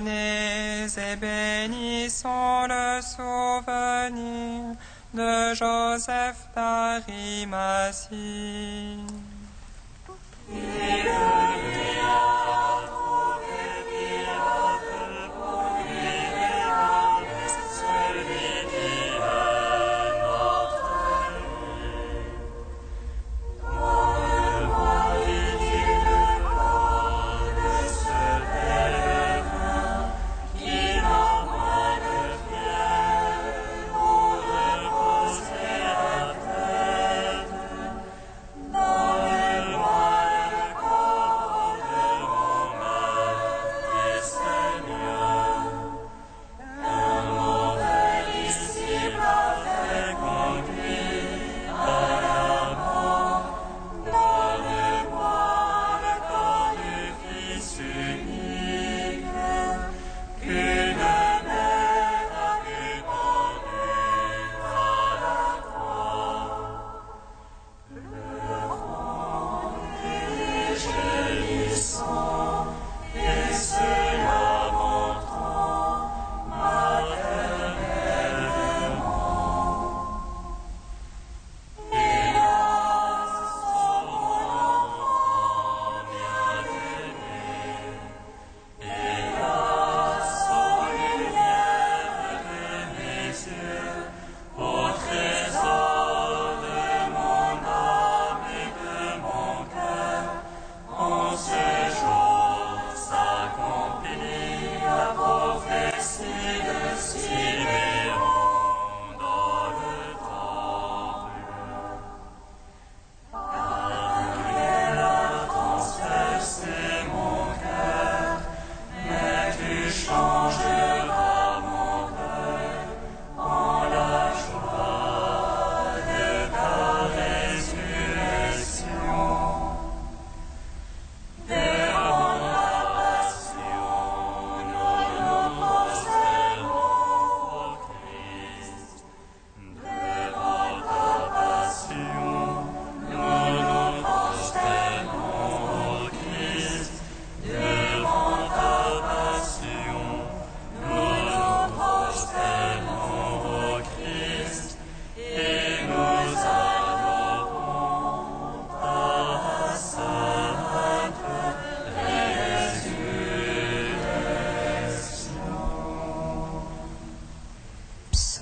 Venez et bénissons le souvenir de Joseph d'Arimathie.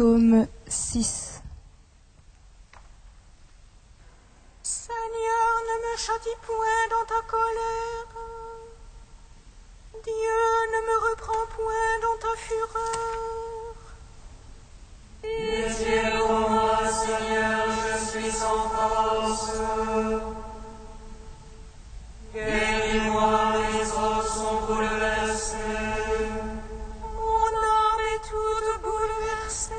Psaume 6. Seigneur, ne me châtie point dans ta colère. Dieu, ne me reprends point dans ta fureur. Pitié pour moi, Seigneur, je suis sans force. Guéris-moi, mes os sont bouleversés. Mon âme est toute bouleversée.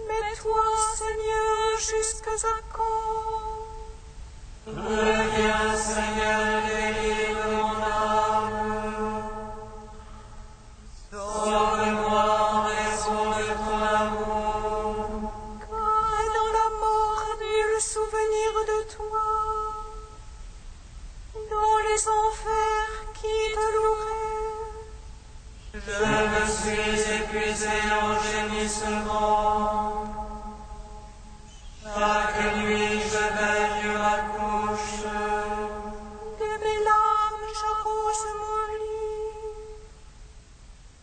Mais toi, Seigneur, jusqu'à quand? Reviens, Seigneur, délivre mon âme. Sauve-moi en raison de ton amour. Car dans la mort, nul souvenir de toi. Dans les enfers, qui te louerait? Je me suis épuisé en gémissement. Chaque nuit je baigne ma couche. De mes larmes, j'arrose mon lit.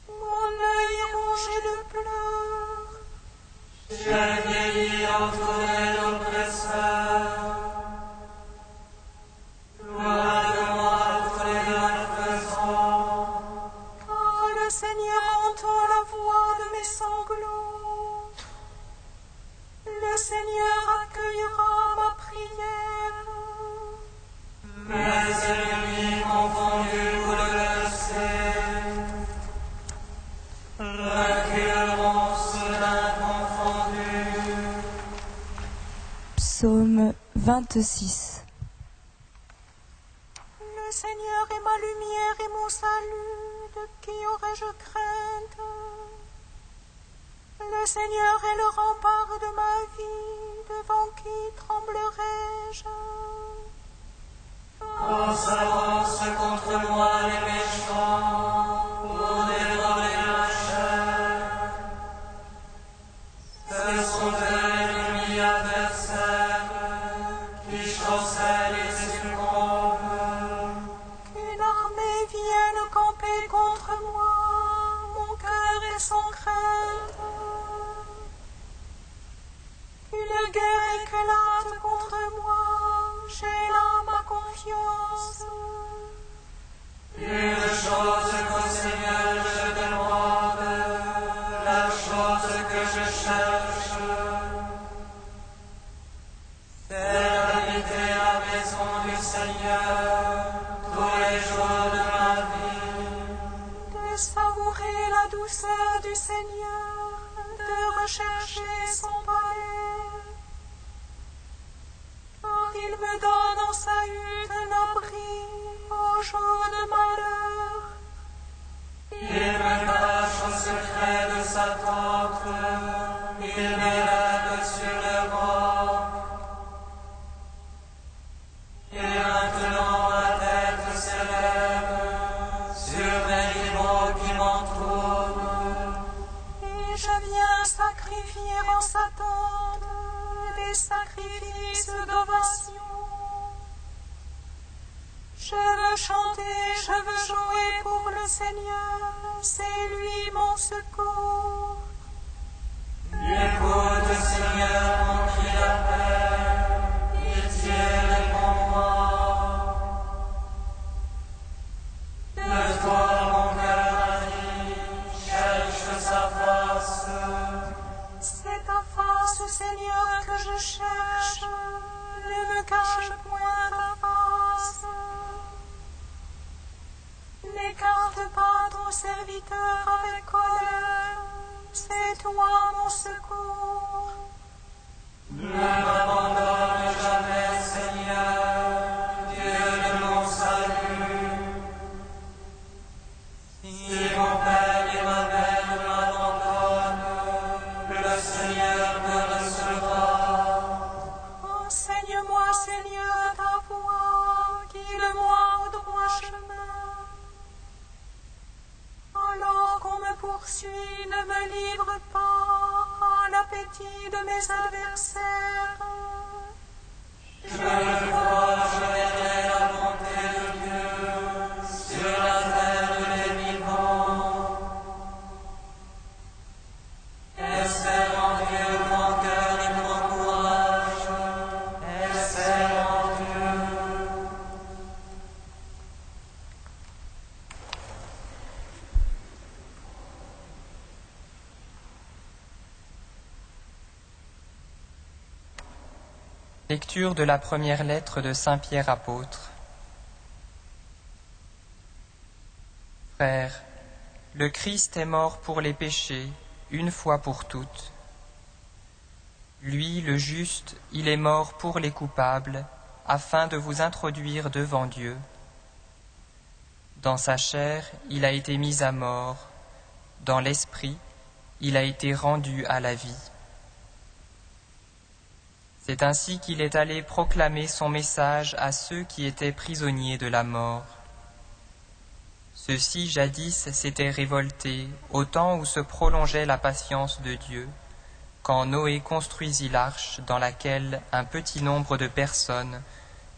Mon œil est rongé de pleurs. J'ai vieilli entouré d'oppresseurs. Loin de moi tous les malfaisants. Car le Seigneur entend la voix de mes sanglots. Le Seigneur accueillera ma prière. Mes ennemis confondus bouleversés. Reculeront soudain confondus. Psaume 26. Le Seigneur est ma lumière et mon salut. De qui aurais-je crainte? Le Seigneur est le rempart de ma vie. Devant qui tremblerais-je? On s'avance contre moi les méchants pour dévorer ma chair. Ce sont eux l'ennemi adversaire qui chancellent et succombent. Qu'une armée vienne camper contre moi. Mon cœur est sans crainte. Une guerre éclate contre moi. J'ai là ma confiance. Une chose qu'au Seigneur je demande, la chose que je cherche, c'est d'habiter la maison du Seigneur tous les jours de ma vie. De savourer la douceur du Seigneur, de rechercher son palais. Car il me donne en sa hutte un abri au jour de malheur. Il me cache au secret de sa tente, il m'élève sur le roc. Et maintenant ma tête s'élève sur mes rivaux qui m'entourent. Et je viens sacrifier en sa tente des sacrifices d'ovation. Je veux chanter, je veux jouer pour le Seigneur, c'est lui mon secours. Écoute, Seigneur, mon cri d'appel, pitié, réponds-moi. De toi mon cœur agit, cherche sa face. C'est ta face, Seigneur, que je cherche, ne me cache point ta face. N'écarte pas ton serviteur avec colère, c'est toi mon secours. Ne m'abandonne jamais, Seigneur, Dieu de mon salut. Si mon père et ma mère m'abandonnent, le Seigneur me recevra. Enseigne-moi, Seigneur, ta voie, guide-moi au droit chemin. Alors qu'on me poursuit, ne me livre pas à l'appétit de mes adversaires. Je le crois, je verrai la bonté de Dieu sur la terre des vivants. Lecture de la première lettre de Saint Pierre apôtre. Frères, le Christ est mort pour les péchés, une fois pour toutes. Lui, le juste, il est mort pour les coupables, afin de vous introduire devant Dieu. Dans sa chair, il a été mis à mort, dans l'esprit, il a été rendu à la vie. C'est ainsi qu'il est allé proclamer son message à ceux qui étaient prisonniers de la mort. Ceux-ci jadis s'étaient révoltés au temps où se prolongeait la patience de Dieu, quand Noé construisit l'arche dans laquelle un petit nombre de personnes,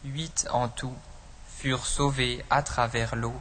8 en tout, furent sauvées à travers l'eau.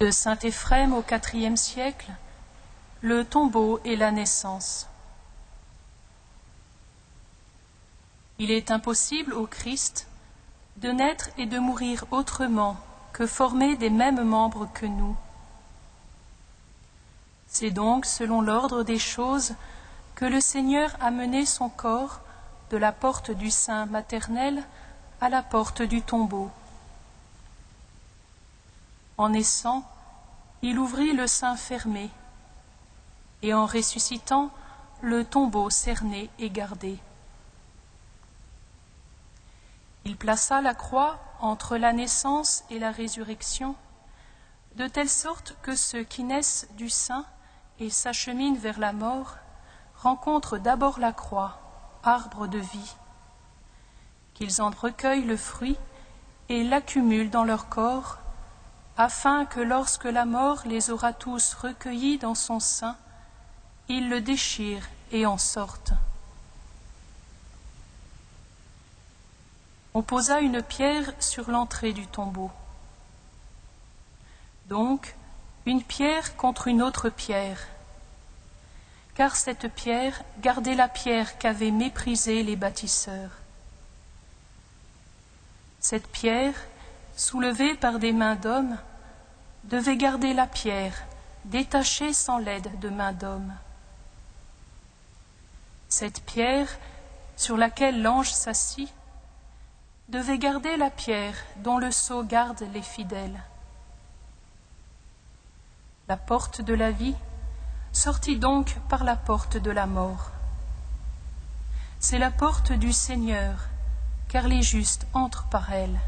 De saint Éphrem au IVe siècle, le tombeau et la naissance. Il est impossible au Christ de naître et de mourir autrement que formé des mêmes membres que nous. C'est donc selon l'ordre des choses que le Seigneur a mené son corps de la porte du sein maternel à la porte du tombeau. En naissant, il ouvrit le sein fermé, et en ressuscitant, le tombeau cerné et gardé. Il plaça la croix entre la naissance et la résurrection, de telle sorte que ceux qui naissent du sein et s'acheminent vers la mort rencontrent d'abord la croix, arbre de vie, qu'ils en recueillent le fruit et l'accumulent dans leur corps, afin que lorsque la mort les aura tous recueillis dans son sein, ils le déchirent et en sortent. On posa une pierre sur l'entrée du tombeau. Donc, une pierre contre une autre pierre, car cette pierre gardait la pierre qu'avaient méprisée les bâtisseurs. Cette pierre, soulevée par des mains d'hommes, devait garder la pierre, détachée sans l'aide de mains d'hommes. Cette pierre, sur laquelle l'ange s'assit, devait garder la pierre dont le sceau garde les fidèles. La porte de la vie sortit donc par la porte de la mort. C'est la porte du Seigneur, car les justes entrent par elle.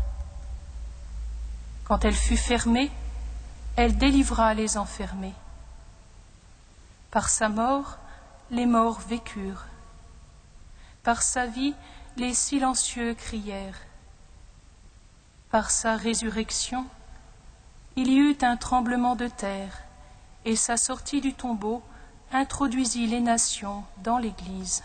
Quand elle fut fermée, elle délivra les enfermés. Par sa mort, les morts vécurent. Par sa vie, les silencieux crièrent. Par sa résurrection, il y eut un tremblement de terre, et sa sortie du tombeau introduisit les nations dans l'Église.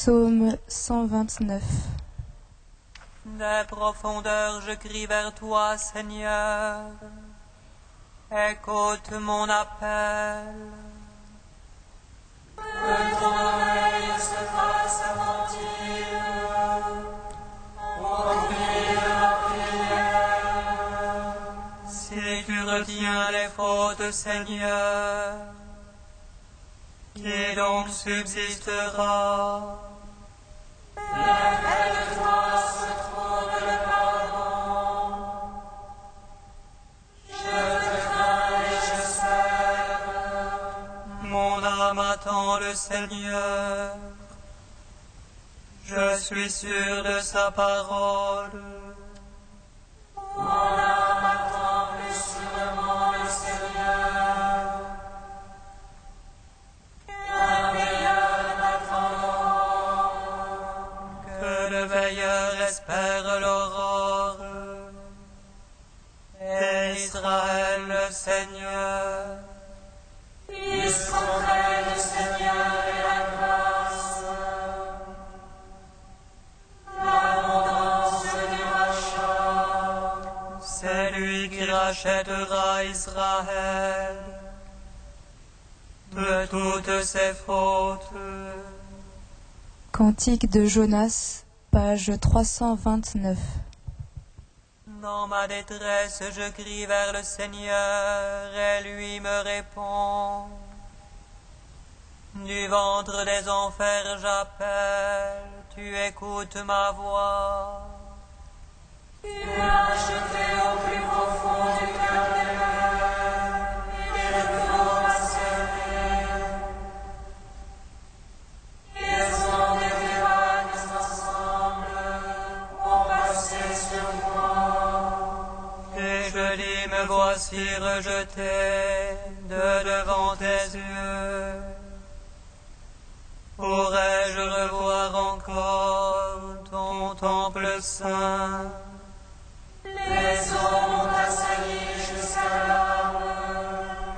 Psaume 129. Des profondeurs, je crie vers toi, Seigneur. Écoute mon appel. Que ton oreille se fasse attentive au cri de ma prière. Si tu retiens les fautes, Seigneur, qui donc subsistera? Près de toi se trouve le pardon. Je te crains et j'espère. Mon âme attend le Seigneur. Je suis sûr de sa parole. Mon âme attend plus sûrement le Seigneur. Qu'un meilleur n'attend. Que le veilleur espère l'aurore. Et Israël le Seigneur. Israël le Seigneur et la grâce. L'abondance du rachat. C'est lui qui rachètera Israël de toutes ses fautes. Cantique de Jonas, page 329. Dans ma détresse, je crie vers le Seigneur, et lui me répond. Du ventre des enfers j'appelle, tu écoutes ma voix. Tu l'as acheté au plus profond du cœur des mers, et le flot m'a cerné. Les ondes et les vagues ensemble ont passé sur moi. Et je dis, me voici rejeté de devant tes yeux. Pourrais-je revoir encore ton temple saint? Les eaux m'ont assailli jusqu'à l'âme,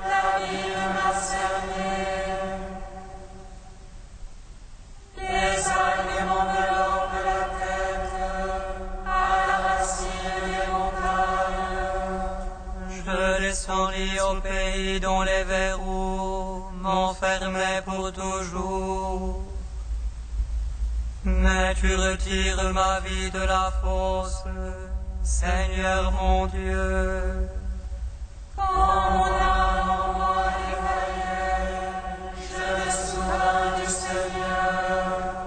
l'abîme m'a cerné. Les algues m'enveloppent la tête, à la racine des montagnes. Je descendis au pays dont les verrous m'enfermaient pour toujours. Mais tu retires ma vie de la fosse, Seigneur mon Dieu. Quand mon âme en moi défaillait, je me souvins du Seigneur.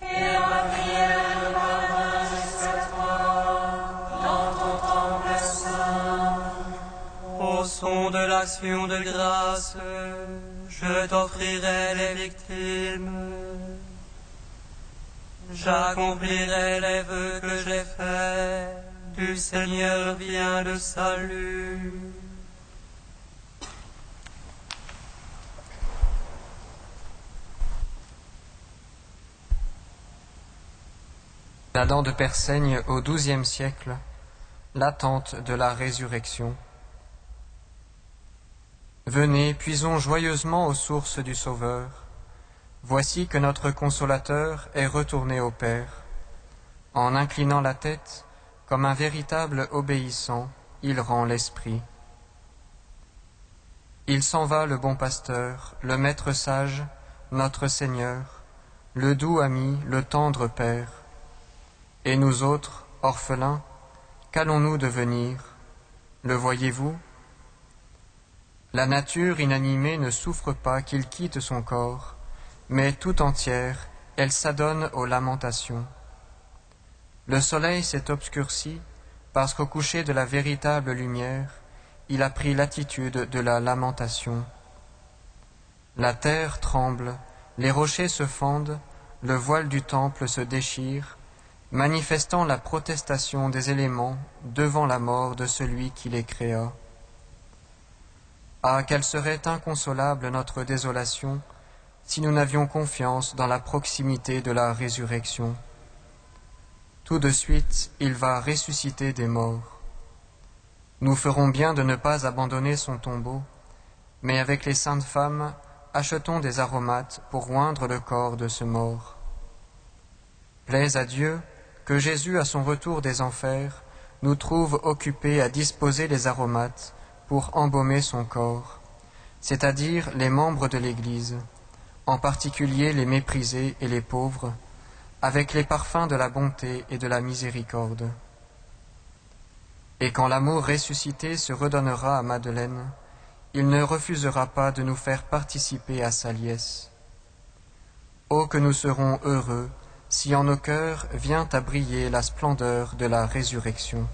Et ma prière parvint jusqu'à toi, dans ton temple saint. Au son de l'action de grâce, je t'offrirai les victimes. J'accomplirai les vœux que j'ai faits. Du Seigneur vient le salut. Adam de Persaigne au XIIe siècle, l'attente de la résurrection. Venez, puisons joyeusement aux sources du Sauveur. Voici que notre Consolateur est retourné au Père. En inclinant la tête, comme un véritable obéissant, il rend l'esprit. Il s'en va, le bon pasteur, le maître sage, notre Seigneur, le doux ami, le tendre Père. Et nous autres, orphelins, qu'allons-nous devenir? Le voyez-vous? La nature inanimée ne souffre pas qu'il quitte son corps, mais tout entière, elle s'adonne aux lamentations. Le soleil s'est obscurci parce qu'au coucher de la véritable lumière, il a pris l'attitude de la lamentation. La terre tremble, les rochers se fendent, le voile du temple se déchire, manifestant la protestation des éléments devant la mort de celui qui les créa. Ah, quelle serait inconsolable notre désolation si nous n'avions confiance dans la proximité de la résurrection. Tout de suite, il va ressusciter des morts. Nous ferons bien de ne pas abandonner son tombeau, mais avec les saintes femmes, achetons des aromates pour oindre le corps de ce mort. Plaise à Dieu que Jésus, à son retour des enfers, nous trouve occupés à disposer les aromates pour embaumer son corps, c'est-à-dire les membres de l'Église, en particulier les méprisés et les pauvres, avec les parfums de la bonté et de la miséricorde. Et quand l'amour ressuscité se redonnera à Madeleine, il ne refusera pas de nous faire participer à sa liesse. Oh, que nous serons heureux si en nos cœurs vient à briller la splendeur de la résurrection.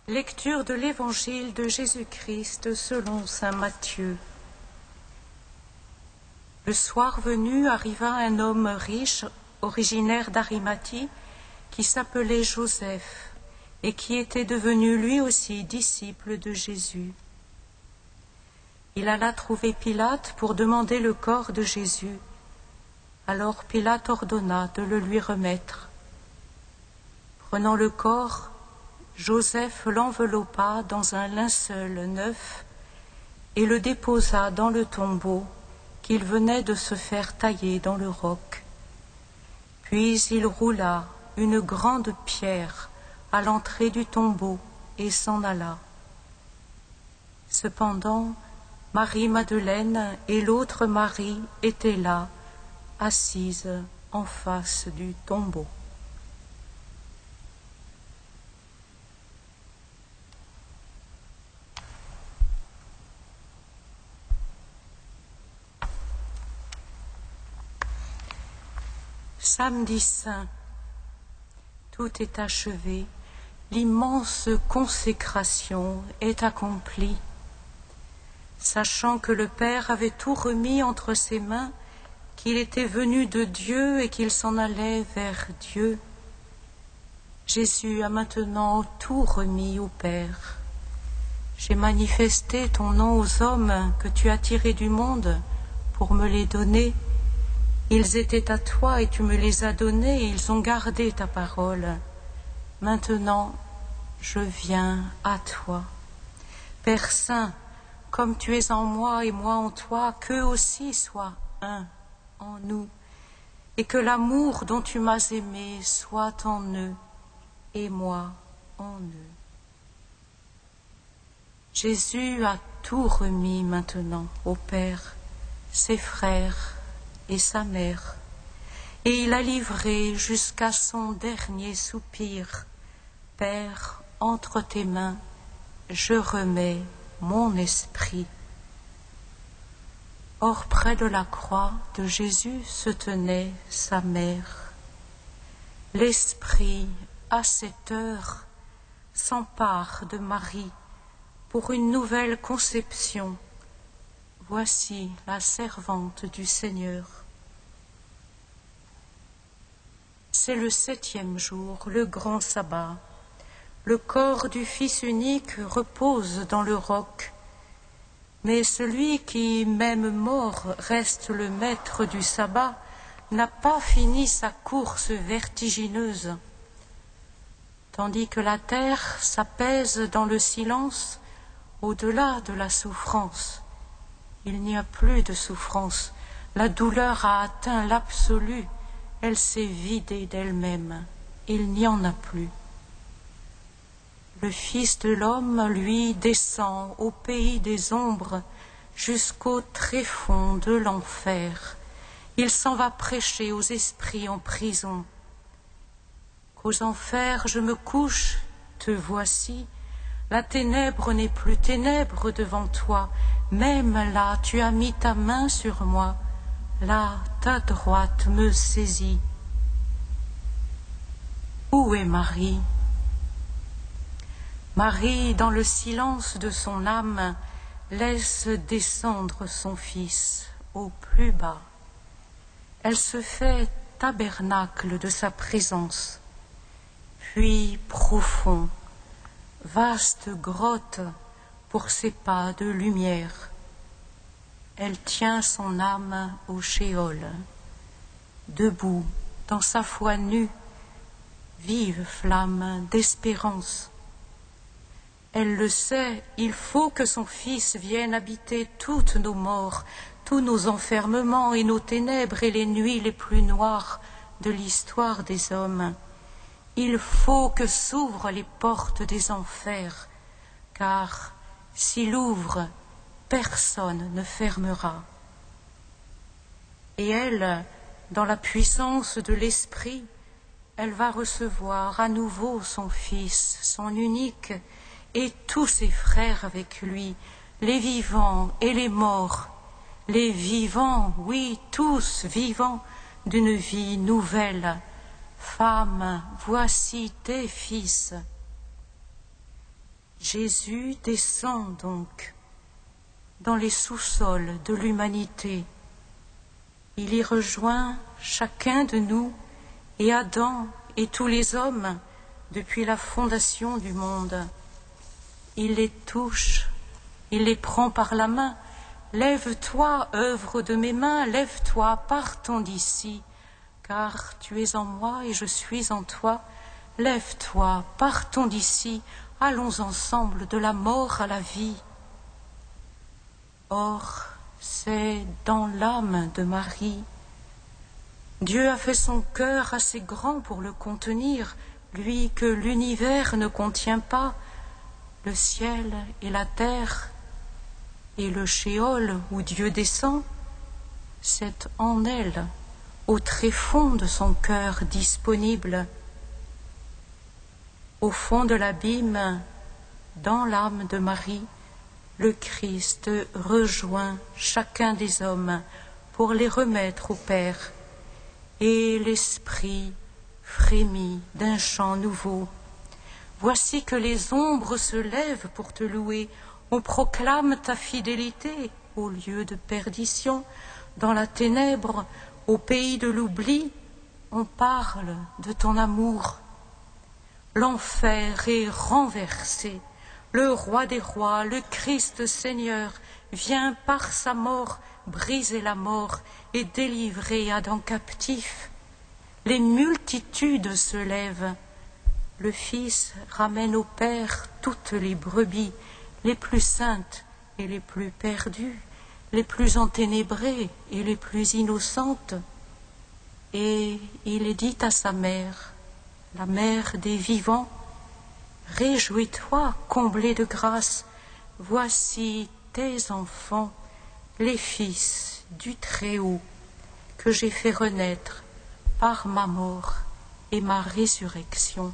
Lecture de l'Évangile de Jésus-Christ selon saint Matthieu. Le soir venu arriva un homme riche, originaire d'Arimathie, qui s'appelait Joseph, et qui était devenu lui aussi disciple de Jésus. Il alla trouver Pilate pour demander le corps de Jésus. Alors Pilate ordonna de le lui remettre. Prenant le corps, Joseph l'enveloppa dans un linceul neuf et le déposa dans le tombeau qu'il venait de se faire tailler dans le roc. Puis il roula une grande pierre à l'entrée du tombeau et s'en alla. Cependant, Marie-Madeleine et l'autre Marie étaient là, assises en face du tombeau. Samedi saint, tout est achevé, l'immense consécration est accomplie. Sachant que le Père avait tout remis entre ses mains, qu'il était venu de Dieu et qu'il s'en allait vers Dieu, Jésus a maintenant tout remis au Père. J'ai manifesté ton nom aux hommes que tu as tirés du monde pour me les donner. Ils étaient à toi et tu me les as donnés et ils ont gardé ta parole. Maintenant, je viens à toi. Père Saint, comme tu es en moi et moi en toi, qu'eux aussi soient un en nous, et que l'amour dont tu m'as aimé soit en eux et moi en eux. Jésus a tout remis maintenant au Père, ses frères et sa mère, et il a livré jusqu'à son dernier soupir. Père, entre tes mains, je remets mon esprit. Or, près de la croix de Jésus se tenait sa mère. L'Esprit, à cette heure, s'empare de Marie pour une nouvelle conception. Voici la servante du Seigneur. C'est le 7e jour, le grand sabbat. Le corps du Fils unique repose dans le roc. Mais celui qui, même mort, reste le maître du sabbat, n'a pas fini sa course vertigineuse. Tandis que la terre s'apaise dans le silence, au-delà de la souffrance. Il n'y a plus de souffrance. La douleur a atteint l'absolu. Elle s'est vidée d'elle-même. Il n'y en a plus. Le Fils de l'homme, lui, descend au pays des ombres jusqu'au tréfonds de l'enfer. Il s'en va prêcher aux esprits en prison. Qu'aux enfers je me couche, te voici. La ténèbre n'est plus ténèbre devant toi. Même là, tu as mis ta main sur moi. Là, ta droite me saisit. Où est Marie ? Marie, dans le silence de son âme, laisse descendre son Fils au plus bas. Elle se fait tabernacle de sa présence, puis profond, vaste grotte pour ses pas de lumière. Elle tient son âme au shéol, debout dans sa foi nue, vive flamme d'espérance. Elle le sait, il faut que son Fils vienne habiter toutes nos morts, tous nos enfermements et nos ténèbres et les nuits les plus noires de l'histoire des hommes. Il faut que s'ouvrent les portes des enfers, car s'il ouvre, personne ne fermera. Et elle, dans la puissance de l'Esprit, elle va recevoir à nouveau son Fils, son unique, et tous ses frères avec lui, les vivants et les morts, les vivants, oui, tous vivants, d'une vie nouvelle. Femme, voici tes fils. Jésus descend donc dans les sous-sols de l'humanité. Il y rejoint chacun de nous et Adam et tous les hommes depuis la fondation du monde. Il les touche, il les prend par la main. Lève-toi, œuvre de mes mains, lève-toi, partons d'ici, car tu es en moi et je suis en toi. Lève-toi, partons d'ici, allons ensemble de la mort à la vie. Or, c'est dans l'âme de Marie. Dieu a fait son cœur assez grand pour le contenir, lui que l'univers ne contient pas, le ciel et la terre, et le shéol où Dieu descend, c'est en elle, au tréfonds de son cœur disponible. Au fond de l'abîme, dans l'âme de Marie, le Christ rejoint chacun des hommes pour les remettre au Père, et l'Esprit frémit d'un chant nouveau. Voici que les ombres se lèvent pour te louer, on proclame ta fidélité au lieu de perdition, dans la ténèbre, au pays de l'oubli, on parle de ton amour. L'enfer est renversé, le roi des rois, le Christ Seigneur, vient par sa mort briser la mort et délivrer Adam captif. Les multitudes se lèvent, le Fils ramène au Père toutes les brebis, les plus saintes et les plus perdues, les plus enténébrées et les plus innocentes. Et il dit à sa mère, la mère des vivants, « Réjouis-toi, comblée de grâce, voici tes enfants, les fils du Très-Haut, que j'ai fait renaître par ma mort et ma résurrection. »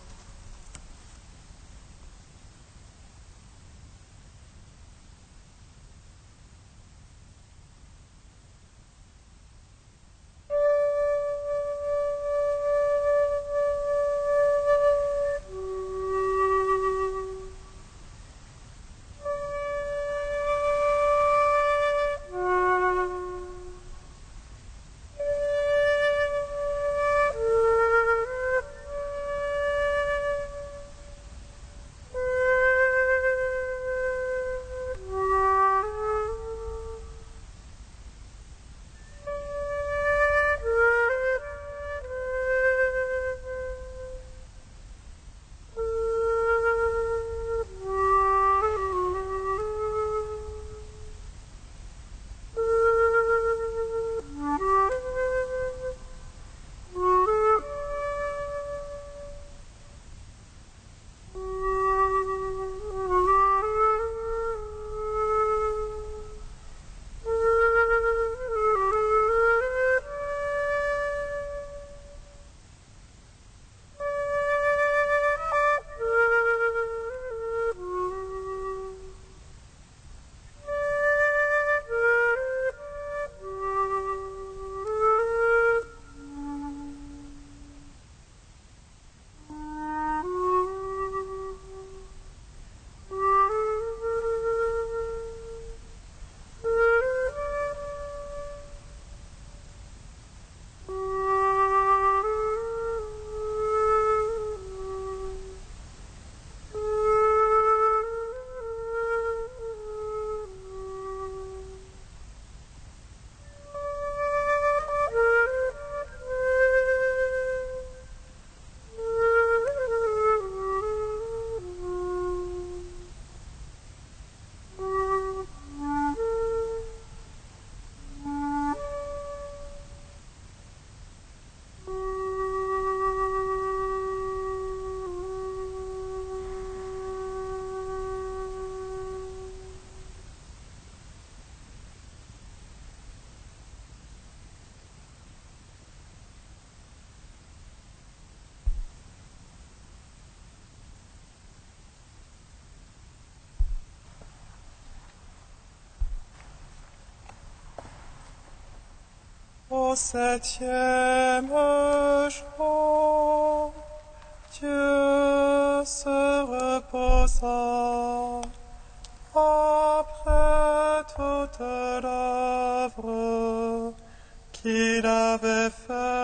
Au septième jour, Dieu se reposa après toute l'œuvre qu'il avait faite.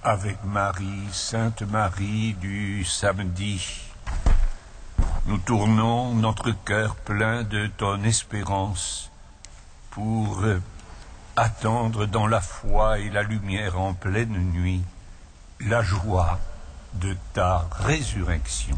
Avec Marie, Sainte Marie du samedi, nous tournons notre cœur plein de ton espérance pour attendre dans la foi et la lumière en pleine nuit la joie de ta résurrection.